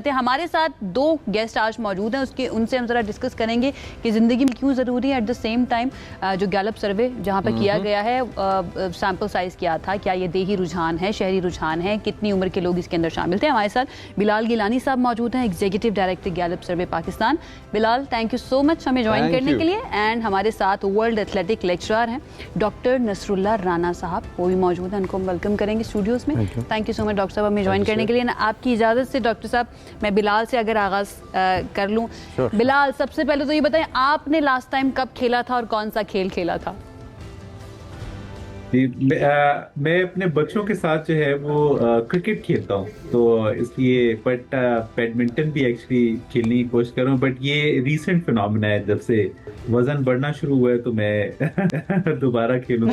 हमारे साथ दो गेस्ट आज मौजूद हैं, उसके उनसे हम जरा डिस्कस करेंगे कि ज़िंदगी में क्यों ज़रूरी है। एट द सेम टाइम जो गैलप सर्वे जहाँ पर किया गया है, सैम्पल साइज़ क्या था, क्या ये देही रुझान है, शहरी रुझान है, कितनी उम्र के लोग इसके अंदर शामिल थे। हमारे साथ बिलाल गिलानी साहब मौजूद हैं, executive director Gallup survey Pakistan. Bilal, thank you so much हमें ज्वाइन करने के लिए। एंड हमारे साथ वर्ल्ड एथलेटिक लेक्चरर हैं डॉक्टर नसरुल्लाह राना साहब, वो भी मौजूद हैं, उनको हम वेलकम करेंगे स्टूडियोज़ में। Thank you so much doctor साहब हमें ज्वाइन करने के लिए। आपकी इजाज़त से डॉक्टर साहब मैं बिलाल से अगर आगाज़ कर लूँ। बिलाल, सबसे पहले तो ये बताएं, आपने लास्ट टाइम कब खेला था और कौन सा खेल खेला था? मैं अपने बच्चों के साथ जो है वो क्रिकेट खेलता हूँ, तो इसलिए बट बैडमिंटन भी एक्चुअली खेलने की कोशिश कर रहा हूँ। बट ये रीसेंट फिनोमेना है, जब से वजन बढ़ना शुरू हुआ है तो मैं दोबारा खेलूँ।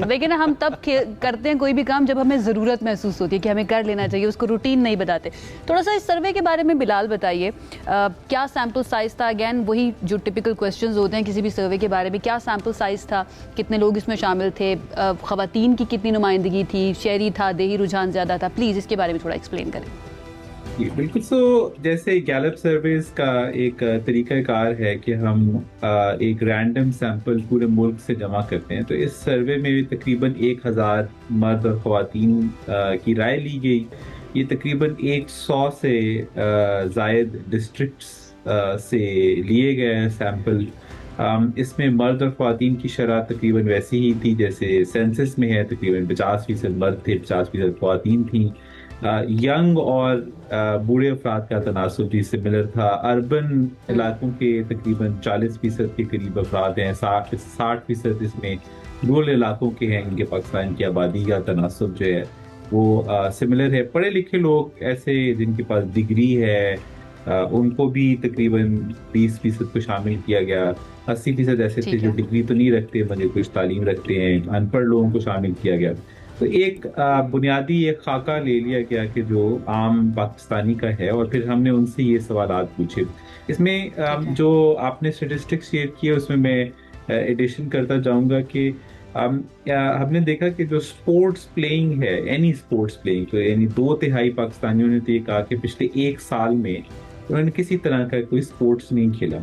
लेकिन हम तब करते हैं कोई भी काम जब हमें ज़रूरत महसूस होती है कि हमें कर लेना चाहिए, उसको रूटीन नहीं बताते। थोड़ा सा इस सर्वे के बारे में बिलाल बताइए, क्या सैम्पल साइज़ था? अगेन वही जो टिपिकल क्वेश्चंस होते हैं किसी भी सर्वे के बारे में, क्या सैम्पल साइज़ था, कितने लोग इसमें शामिल थे, ख़वातीन की कितनी नुमाइंदगी थी, शहरी था, देही रुझान ज़्यादा था? प्लीज़ इसके बारे में थोड़ा एक्सप्लेन करें। बिल्कुल। जैसे गैलप सर्वेज का एक तरीकाकार है कि हम एक रैंडम सैंपल पूरे मुल्क से जमा करते हैं। तो इस सर्वे में तकरीबन 1000 मर्द और ख़वातीन की राय ली गई। ये तकरीबन 100 से ज़ायद डिस्ट्रिक्ट्स से लिए गए हैं सैंपल। इसमें मर्द और ख़वातीन की शरह तकरीबन वैसी ही थी जैसे सेंसस में है। तकरीबन 50% मर्द थे, 50% ख़वातीन थी। यंग और बूढ़े अफराद का तनासुब भी सिमिलर था। अर्बन इलाकों के तकरीबन 40% के करीब अफराद हैं, 60% इसमें रूरल इलाकों के हैं। इनके पाकिस्तान की आबादी का तनासुब जो है वो सिमिलर है। पढ़े लिखे लोग ऐसे जिनके पास डिग्री है उनको भी तकरीबन 20% को शामिल किया गया। 80% ऐसे थे जो डिग्री तो नहीं रखते मगर कुछ तालीम रखते हैं। अनपढ़ लोगों को शामिल किया गया। तो एक बुनियादी एक खाका ले लिया गया कि जो आम पाकिस्तानी का है, और फिर हमने उनसे ये सवालात पूछे। इसमें जो आपने स्टेटिस्टिक्स शेयर किए उसमें मैं एडिशन करता जाऊंगा कि हमने देखा कि जो स्पोर्ट्स प्लेइंग है, एनी स्पोर्ट्स प्लेइंग, तो यानी 2/3 पाकिस्तानियों ने तो ये कहा कि पिछले 1 साल में उन्होंने किसी तरह का कोई स्पोर्ट्स नहीं खेला।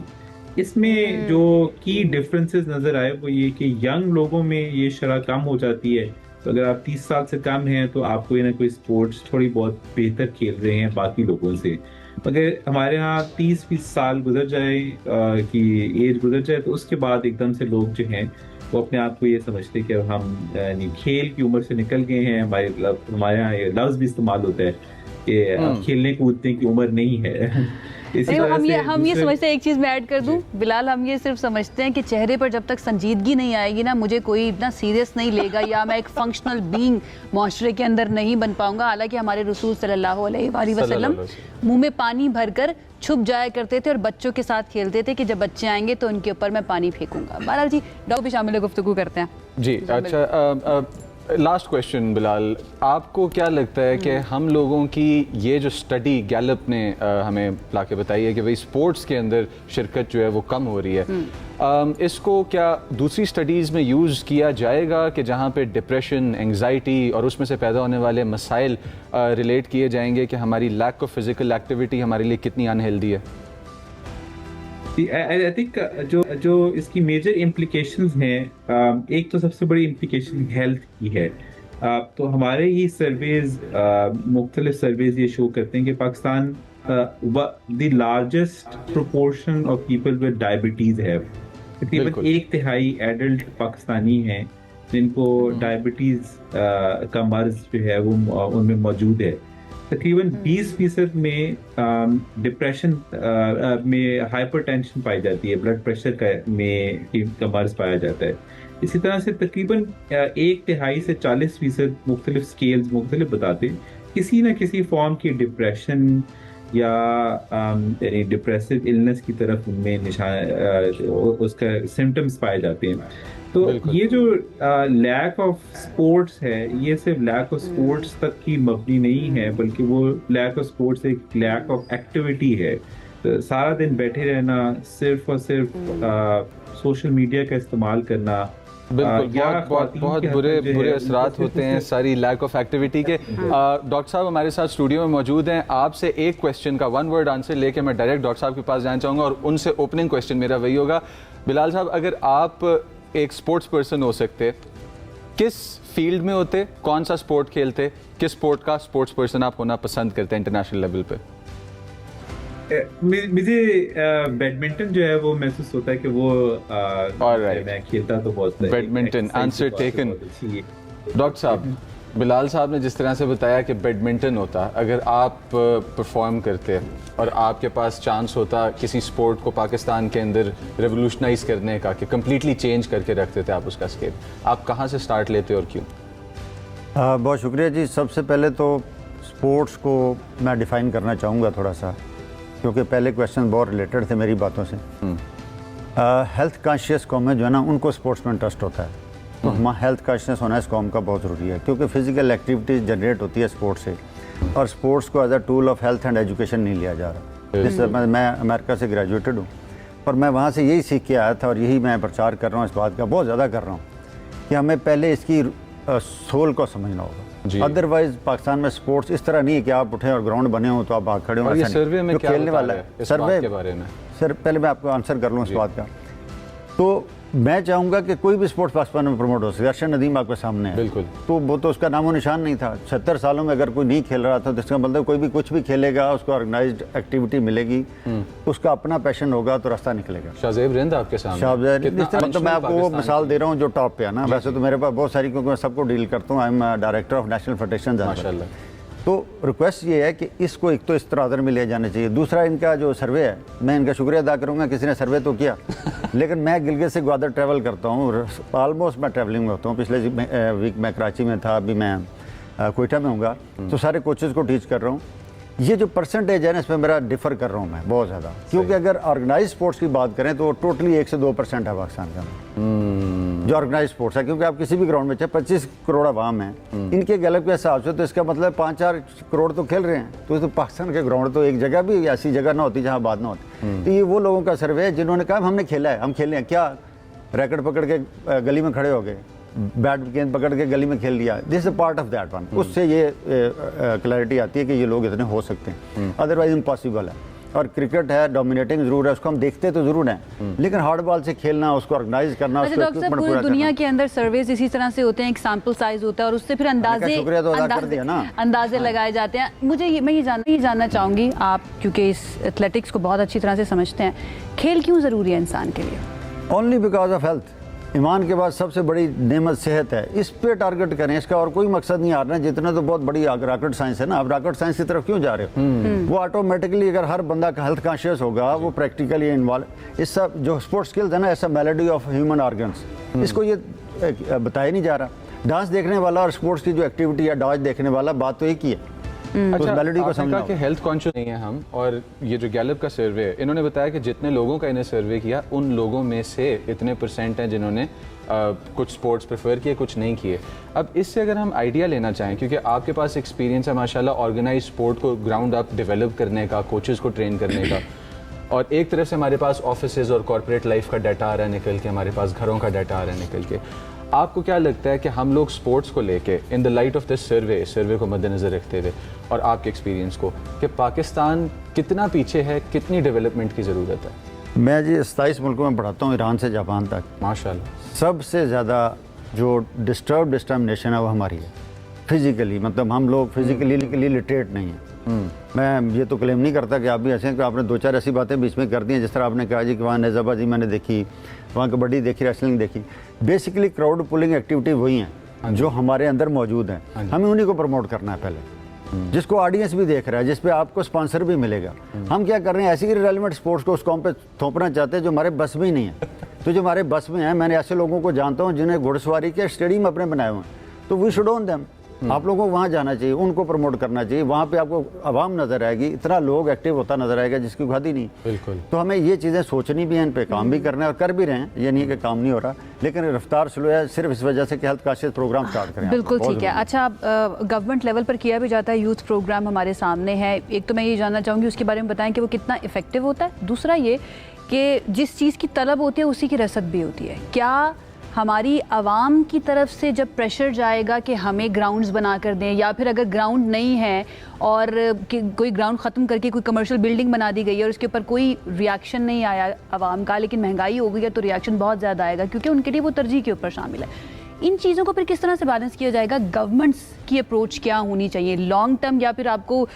इसमें जो की डिफरेंसेस नजर आए वो ये कि यंग लोगों में ये शरह कम हो जाती है। तो अगर आप 30 साल से कम हैं तो आप कोई ना कोई स्पोर्ट्स थोड़ी बहुत बेहतर खेल रहे हैं बाकी लोगों से। मगर हमारे यहाँ 30-20 साल गुजर जाए कि एज गुजर जाए तो उसके बाद एकदम से लोग जो हैं वो अपने आप को ये समझते हैं कि हम खेल की उम्र से निकल गए हैं। हमारे यहाँ ये लफ्ज़ भी इस्तेमाल होता है कि खेलने कूदने की उम्र नहीं है। हम ये समझते हैं, एक चीज़ मैं ऐड कर दूं बिलाल, हम ये सिर्फ समझते हैं कि चेहरे पर जब तक संजीदगी नहीं आएगी ना, मुझे कोई इतना सीरियस नहीं लेगा या मैं एक फंक्शनल बीइंग माशरे के अंदर नहीं बन पाऊंगा। हालांकि हमारे रसूल सल्लल्लाहु अलैहि वसल्लम मुंह में पानी भरकर छुप जाया करते थे और बच्चों के साथ खेलते थे कि जब बच्चे आएंगे तो उनके ऊपर मैं पानी फेंकूंगा। बहरहाल जी, डॉक्टर भी शामिल गुफ्तगू करते हैं जी। अच्छा, लास्ट क्वेश्चन बिलाल, आपको क्या लगता है कि हम लोगों की ये जो स्टडी गैलप ने हमें ला के बताई है कि भाई स्पोर्ट्स के अंदर शिरकत जो है वो कम हो रही है, इसको क्या दूसरी स्टडीज़ में यूज़ किया जाएगा कि जहाँ पे डिप्रेशन, एंग्जाइटी और उसमें से पैदा होने वाले मसाइल रिलेट किए जाएंगे कि हमारी लैक ऑफ फिजिकल एक्टिविटी हमारे लिए कितनी अनहेल्दी है? आई थिंक जो इसकी मेजर इम्प्लीकेशंस हैं, एक तो सबसे बड़ी इम्प्लीकेशन हेल्थ की है। तो हमारे ही सर्वेज, मुख्तलिफ सर्वेज ये शो करते हैं कि Pakistan the largest proportion of people with diabetes है। तकरीबन 1/3 एडल्ट पाकिस्तानी हैं जिनको डायबिटीज का मर्ज जो है वो उनमें मौजूद है। तकरीबन 20% में डिप्रेशन में हाइपरटेंशन पाई जाती है, ब्लड प्रेशर का मर्ज पाया जाता है। इसी तरह से तकरीबन 1/3 से 40% मुख्तलिफ स्केल्स मुख्तलिफ बताते हैं किसी न किसी फॉर्म की डिप्रेशन या यानी डिप्रेसिव इलनेस की तरफ उनमें निशान उसका सिम्टम्स पाए जाते हैं। तो ये जो लैक ऑफ स्पोर्ट्स है, ये सिर्फ लैक ऑफ स्पोर्ट्स तक की मबनी नहीं है, बल्कि वो लैक ऑफ स्पोर्ट्स एक लैक ऑफ एक्टिविटी है। तो सारा दिन बैठे रहना, सिर्फ और सिर्फ सोशल मीडिया का इस्तेमाल करना, बिल्कुल, या बहुत ख्वातीन बहुत के हक बुरे जो है, बुरे उनके असरात सिर्फ होते हैं सारी लैक ऑफ एक्टिविटी के। डॉक्टर साहब हमारे साथ स्टूडियो में मौजूद हैं। आपसे एक क्वेश्चन का 1 वर्ड आंसर लेके मैं डायरेक्ट डॉक्टर साहब के पास जाना चाहूँगा और उनसे ओपनिंग क्वेश्चन मेरा वही होगा। बिलाल साहब, अगर आप एक स्पोर्ट्स पर्सन हो सकते, किस फील्ड में होते, कौन सा स्पोर्ट खेलते, किस स्पोर्ट का स्पोर्ट्स पर्सन आप होना पसंद करते हैं इंटरनेशनल लेवल पे? मुझे बैडमिंटन जो है वो महसूस होता है कि वो Alright. मैं खेलता तो बहुत बैडमिंटन, exercise आंसर की बात टेकन। बहुत अच्छी है। डॉक्टर साहब, बिलाल साहब ने जिस तरह से बताया कि बैडमिंटन होता, अगर आप परफॉर्म करते और आपके पास चांस होता किसी स्पोर्ट को पाकिस्तान के अंदर रेवोल्यूशनाइज करने का, कि कम्प्लीटली चेंज करके रखते थे आप उसका स्केप, आप कहाँ से स्टार्ट लेते और क्यों? बहुत शुक्रिया जी। सबसे पहले तो स्पोर्ट्स को मैं डिफ़ाइन करना चाहूँगा थोड़ा सा, क्योंकि पहले क्वेश्चन बहुत रिलेटेड थे मेरी बातों से। हेल्थ कॉन्शियस कौम है जो है ना, उनको स्पोर्ट्स में इंटरेस्ट होता है, तो हमारा हेल्थ कॉन्शियस होना इस कौम का बहुत ज़रूरी है, क्योंकि फिजिकल एक्टिविटी जनरेट होती है स्पोर्ट्स से, और स्पोर्ट्स को as a tool of health and education नहीं लिया जा रहा। जैसे मैं अमेरिका से ग्रेजुएटेड हूँ और मैं वहाँ से यही सीख के आया था, और यही मैं प्रचार कर रहा हूँ इस बात का, बहुत ज़्यादा कर रहा हूँ, कि हमें पहले इसकी सोल को समझना होगा। अदरवाइज पाकिस्तान में स्पोर्ट्स इस तरह नहीं है कि आप उठें और ग्राउंड बने हो तो आप भाग खड़े हो। और ये सर्वे में क्या खेलने वाला है इस सर्वे बात के बारे में? सर पहले मैं आपको आंसर कर लूँ इस बात का। तो मैं चाहूँगा कि कोई भी स्पोर्ट्स पाकिस्तान में प्रमोट हो सके। अर्शद नदीम आपके सामने है, बिल्कुल, तो वो तो उसका नामो निशान नहीं था। 70 सालों में अगर कोई नहीं खेल रहा था तो इसका मतलब कोई भी कुछ भी खेलेगा, उसको ऑर्गेनाइज्ड एक्टिविटी मिलेगी, उसका अपना पैशन होगा तो रास्ता निकलेगा। शाहज़ेब रिंद आपके सामने, शाहज़ेब, कितना मतलब मैं आपको वो पाकिस्तान मिसाल की? दे रहा हूँ जो टॉप पे है ना। वैसे तो मेरे पास बहुत सारी, क्योंकि मैं सबको डील करता हूँ। I am director of national federation. माशाल्लाह। तो रिक्वेस्ट ये है कि इसको एक तो इस तरह में ले जाना चाहिए। दूसरा, इनका जो सर्वे है, मैं इनका शुक्रिया अदा करूँगा, किसी ने सर्वे तो किया लेकिन मैं गिलगित से ग्वादर ट्रैवल करता हूँ, ऑलमोस्ट मैं ट्रैवलिंग में होता हूँ। पिछले वीक मैं कराची में था, अभी मैं कोयटा में हूँगा, तो सारे कोचेज़ को टीच कर रहा हूँ। ये जो परसेंटेज है ना, इसमें मेरा डिफ़र कर रहा हूँ मैं बहुत ज़्यादा, क्योंकि अगर ऑर्गेनाइज स्पोर्ट्स की बात करें तो टोटली 1 से 2% है पाकिस्तान के अंदर जो ऑर्गेनाइज स्पोर्ट्स है। क्योंकि आप किसी भी ग्राउंड में, चाहे 25 करोड़ आवाम है, इनके गैलप के हिसाब से तो इसका मतलब 5-4 करोड़ तो खेल रहे हैं। तो पाकिस्तान के ग्राउंड तो एक जगह भी ऐसी जगह ना होती जहाँ बात ना होती। तो ये वो लोगों का सर्वे है जिन्होंने कहा हमने खेला है, हम खेले हैं। क्या रैकेट पकड़ के गली में खड़े हो गए, बैट गेंद पकड़ के गली में खेल लिया, this is part of that one. उससे ये क्लैरिटी आती है कि ये लोग इतने हो सकते हैं, अदरवाइज इम्पॉसिबल है। और क्रिकेट है, डोमिनेटिंग जरूर है, उसको हम देखते तो जरूर हैं, लेकिन हार्ड बॉल से खेलना, उसको ऑर्गेनाइज करना, अच्छा डॉक्टर साहब, पूरी दुनिया के अंदर सर्वेज इसी तरह से होते हैं, एक सैंपल साइज होता है और उससे फिर अंदाजे लगाए जाते हैं। मुझे मैं ये जानना चाहूँगी, आप क्योंकि इस एथलेटिक्स को बहुत अच्छी तरह से समझते हैं, खेल क्यों ज़रूरी है इंसान के लिए? Only because of health. ईमान के बाद सबसे बड़ी नेमत सेहत है, इस पे टारगेट करें, इसका और कोई मकसद नहीं आ रहा है। जितना तो बहुत बड़ी रॉकेट साइंस है ना, आप रॉकेट साइंस की तरफ क्यों जा रहे हो? वो ऑटोमेटिकली अगर हर बंदा का हेल्थ कॉन्शियस होगा, वो प्रैक्टिकली इन्वॉल्व, इस सब जो स्पोर्ट्स स्किल्स है ना, ऐसा मेलोडी ऑफ ह्यूमन ऑर्गन्स, इसको ये बताया नहीं जा रहा। डांस देखने वाला और स्पोर्ट्स की जो एक्टिविटी या डॉज देखने वाला, बात तो एक ही है। अच्छा, मेलोडी को आपने समझना कहा कि हेल्थ कॉन्शियस नहीं है हम, और ये जो गैलप का सर्वे है, इन्होंने बताया कि जितने लोगों का इन्हें सर्वे किया, उन लोगों में से इतने % हैं जिन्होंने कुछ स्पोर्ट्स प्रेफर किए, कुछ नहीं किए। अब इससे अगर हम आइडिया लेना चाहें, क्योंकि आपके पास एक्सपीरियंस है माशाल्लाह ऑर्गेनाइज स्पोर्ट को ग्राउंड अप डेवलप करने का, कोचेज़ को ट्रेन करने का, और एक तरफ से हमारे पास ऑफिसेज और कॉर्पोरेट लाइफ का डाटा आ रहा है निकल के, हमारे पास घरों का डाटा आ रहा है निकल के, आपको क्या लगता है कि हम लोग स्पोर्ट्स को लेके in the light of this survey को मद्देनज़र रखते हुए और आपके एक्सपीरियंस को, कि पाकिस्तान कितना पीछे है, कितनी डेवलपमेंट की ज़रूरत है? मैं जी 27 मुल्कों में पढ़ाता हूँ, ईरान से जापान तक। माशाल्लाह। सबसे ज़्यादा जो डिस्टर्ब नेशन है वो हमारी है फिजिकली, मतलब हम लोग फिजिकली लिटरेट नहीं हैं। मैं ये तो क्लेम नहीं करता कि आप भी ऐसे हैं, कि आपने 2-4 ऐसी बातें बीच में कर दी हैं, जिस तरह आपने कहा जी कि वहाँ नेज़ाबाजी मैंने देखी, वहाँ कबड्डी देखी, रेसलिंग देखी। बेसिकली क्राउड पुलिंग एक्टिविटी वही हैं जो हमारे अंदर मौजूद हैं, हमें उन्हीं को प्रमोट करना है पहले, जिसको ऑडियंस भी देख रहा है, जिस पे आपको स्पॉन्सर भी मिलेगा। हम क्या कर रहे हैं, ऐसी इररिलेवेंट स्पोर्ट्स को उस कॉम पे थोपना चाहते हैं जो हमारे बस में ही नहीं है। तो जो हमारे बस में है, मैंने ऐसे लोगों को जानता हूँ जिन्हें घुड़सवारी के स्टेडियम अपने बनाए हुए हैं, तो वी शुड ओन देम। आप लोगों को वहाँ जाना चाहिए, उनको प्रमोट करना चाहिए। वहाँ पे आपको आवाम नज़र आएगी, इतना लोग एक्टिव होता नजर आएगा जिसकी खादी नहीं। बिल्कुल। तो हमें ये चीज़ें सोचनी भी हैं, इन पे काम भी करना है और कर भी रहे हैं। ये नहीं है कि काम नहीं हो रहा, लेकिन रफ्तार स्लो है सिर्फ इस वजह से कि हेल्थ कॉन्शियस प्रोग्राम स्टार्ट करें। बिल्कुल ठीक है। अच्छा, गवर्नमेंट लेवल पर किया भी जाता है, यूथ प्रोग्राम हमारे सामने है। एक तो मैं ये जानना चाहूँगी उसके बारे में बताएं कि वो कितना इफेक्टिव होता है। दूसरा ये कि जिस चीज़ की तलब होती है उसी की रसद भी होती है। क्या हमारी आवाम की तरफ से जब प्रेशर जाएगा कि हमें ग्राउंड्स बना कर दें, या फिर अगर ग्राउंड नहीं है और कोई ग्राउंड ख़त्म करके कोई कमर्शियल बिल्डिंग बना दी गई है और उसके ऊपर कोई रिएक्शन नहीं आया आवाम का, लेकिन महंगाई हो गई है तो रिएक्शन बहुत ज़्यादा आएगा क्योंकि उनके लिए वो तरजीह के ऊपर शामिल है। इन चीज़ों को फिर किस तरह से बैलेंस किया जाएगा? गवर्नमेंट्स की अप्रोच क्या होनी चाहिए लॉन्ग टर्म, या फिर आपको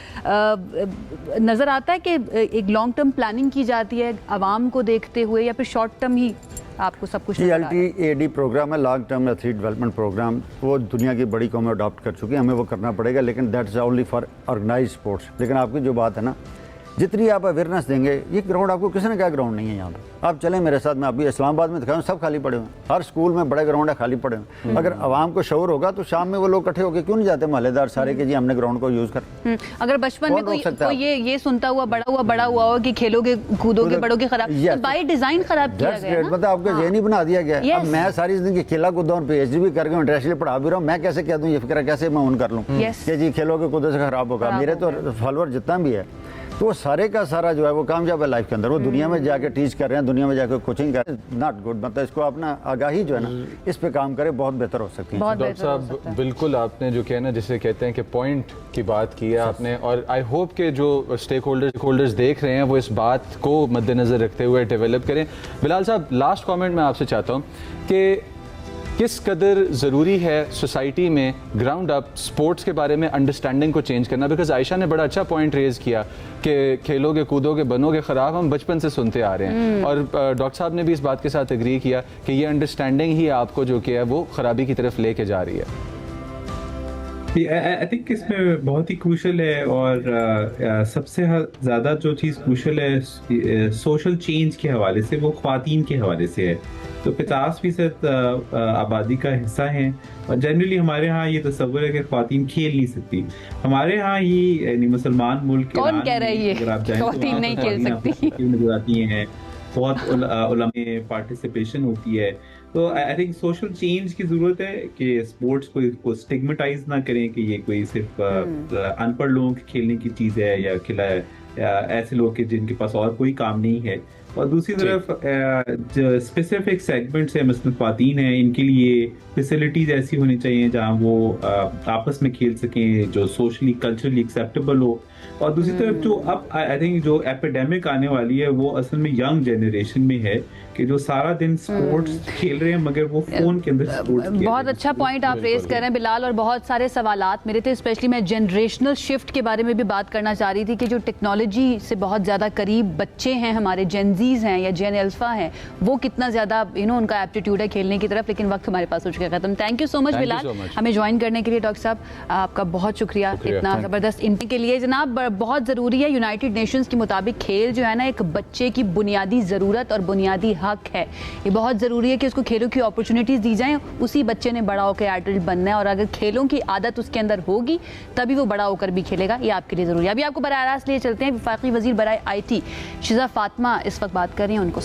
नज़र आता है कि एक लॉन्ग टर्म प्लानिंग की जाती है आवाम को देखते हुए, या फिर शॉर्ट टर्म ही आपको सब कुछ नज़र आ रहा है? TLTAD प्रोग्राम है, long term athlete development program, वो दुनिया की बड़ी कौमें अडॉप्ट कर चुकी हैं, हमें वो करना पड़ेगा, लेकिन that is only for organize sports. लेकिन आपकी जो बात है ना, जितनी आप अवेयरनेस देंगे, ये ग्राउंड आपको किसी ने कहा ग्राउंड नहीं है यहाँ पे, आप चलें मेरे साथ, मैं अभी इस्लामाबाद में दिखाऊँ, सब खाली पड़े हुए हैं, हर स्कूल में बड़े ग्राउंड है खाली पड़े हुए हैं। अगर आवाम को शऊर होगा तो शाम में वो लोग इकट्ठे होकर क्यों नहीं जाते मोहल्लेदार सारे के जी हमने ग्राउंड को यूज़ कर। अगर बचपन में कोई ये सुनता हुआ बड़ा हुआ हो कि खेलोगे कूदोगे बढ़ोगे खराब, तो बाय डिजाइन खराब किया गया है, मतलब आपका ज़हनी बना दिया गया है। अब मैं सारी जिंदगी खेला कूदा और PhD भी कर गया, इंटरनेशनली पढ़ा भी रहा हूँ, मैं कैसे कह दूँ ये फिक्र कैसे मैं उन कर लूँ कि जी खेलोगे कूदो से खराब होगा। मेरे तो फॉलोअर जितना भी है तो वो सारे का सारा जो है वो कामयाब है लाइफ के अंदर, वो दुनिया में जाके टीच कर रहे हैं, दुनिया में जाके कोचिंग कर रहे हैं, नॉट गुड। मतलब इसको अपना आगाही जो है ना इस पे काम करे, बहुत बेहतर हो सकती है। डॉक्टर साहब बिल्कुल आपने जो किया ना, जिसे कहते हैं कि पॉइंट की बात की है आपने, और आई होप के जो स्टेक होल्डर्स देख रहे हैं वो इस बात को मद्देनज़र रखते हुए डेवलप करें। बिलाल साहब, लास्ट कॉमेंट मैं आपसे चाहता हूँ कि किस कदर ज़रूरी है सोसाइटी में ग्राउंड अप स्पोर्ट्स के बारे में अंडरस्टैंडिंग को चेंज करना? बिकॉज आयशा ने बड़ा अच्छा पॉइंट रेज किया कि खेलोगे कूदोगे बनोगे ख़राब, हम बचपन से सुनते आ रहे हैं, और डॉक्टर साहब ने भी इस बात के साथ एग्री किया कि ये अंडरस्टैंडिंग ही आपको जो कि है वो ख़राबी की तरफ लेके जा रही है। आई थिंक इसमें बहुत ही क्रूशल है, और सबसे ज़्यादा जो चीज़ क्रूशल है सोशल चेंज के हवाले से वो ख़वातीन के हवाले से है। तो 50% आबादी का हिस्सा है, और जनरली हमारे यहाँ ये तस्वुर है कि ख़वातीन खेल नहीं सकती। हमारे यहाँ ही यानी मुसलमान मुल्क के कौन कह रहा है ये ख़वातीन नहीं खेल सकती नजर आती हैं, बहुत उलमा पार्टिसिपेशन होती है। तो आई थिंक सोशल चेंज की ज़रूरत है कि स्पोर्ट्स को स्टिग्मेटाइज ना करें कि ये कोई सिर्फ अनपढ़ लोगों के खेलने की चीज़ है या खिला है, या ऐसे लोग के जिनके पास और कोई काम नहीं है। और दूसरी तरफ जो स्पेसिफिक सेगमेंट्स है, मसलन ख़वातीन हैं, इनके लिए फैसिलिटीज़ ऐसी होनी चाहिए जहाँ वो आपस में खेल सकें जो सोशली कल्चरली एक्सेप्टेबल हो। और दूसरी तरफ जो अब आई थिंक जो एपिडेमिक आने वाली है वो असल में यंग जनरेशन में है कि जो सारा दिन स्पोर्ट्स खेल रहे हैं मगर वो फोन के अंदर स्पोर्ट्स खेल। बहुत अच्छा पॉइंट आप रेज कर रहे हैं बिलाल, और बहुत सारे सवालात मेरे थे। स्पेशली मैं जनरेशनल शिफ्ट के बारे में भी बात करना चाह रही थी कि जो टेक्नोलॉजी से बहुत ज़्यादा करीब बच्चे हैं, हमारे जेनजीज हैं या जेन अल्फा हैं, वो कितना ज़्यादा उनका एप्टीट्यूड है खेलने की तरफ। लेकिन वक्त हमारे पास हो चुका है खत्म। Thank you so much Bilal हमें ज्वाइन करने के लिए। डॉक्टर साहब आपका बहुत शुक्रिया इतना ज़बरदस्त इनके के लिए। जनाब बहुत ज़रूरी है, यूनाइटेड नेशंस के मुताबिक खेल जो है ना एक बच्चे की बुनियादी ज़रूरत और बुनियादी हक है। ये बहुत ज़रूरी है कि उसको खेलों की अपॉर्चुनिटीज़ दी जाएं, उसी बच्चे ने बड़ा होकर एडल्ट बनना है, और अगर खेलों की आदत उसके अंदर होगी तभी वो बड़ा होकर भी खेलेगा। ये आपके लिए ज़रूरी है। अभी आपको बराह रास्त लिए चलते हैं, वफाकी वज़ीर बराए IT शिज़ा फातिमा इस वक्त बात कर रही हैं, उनको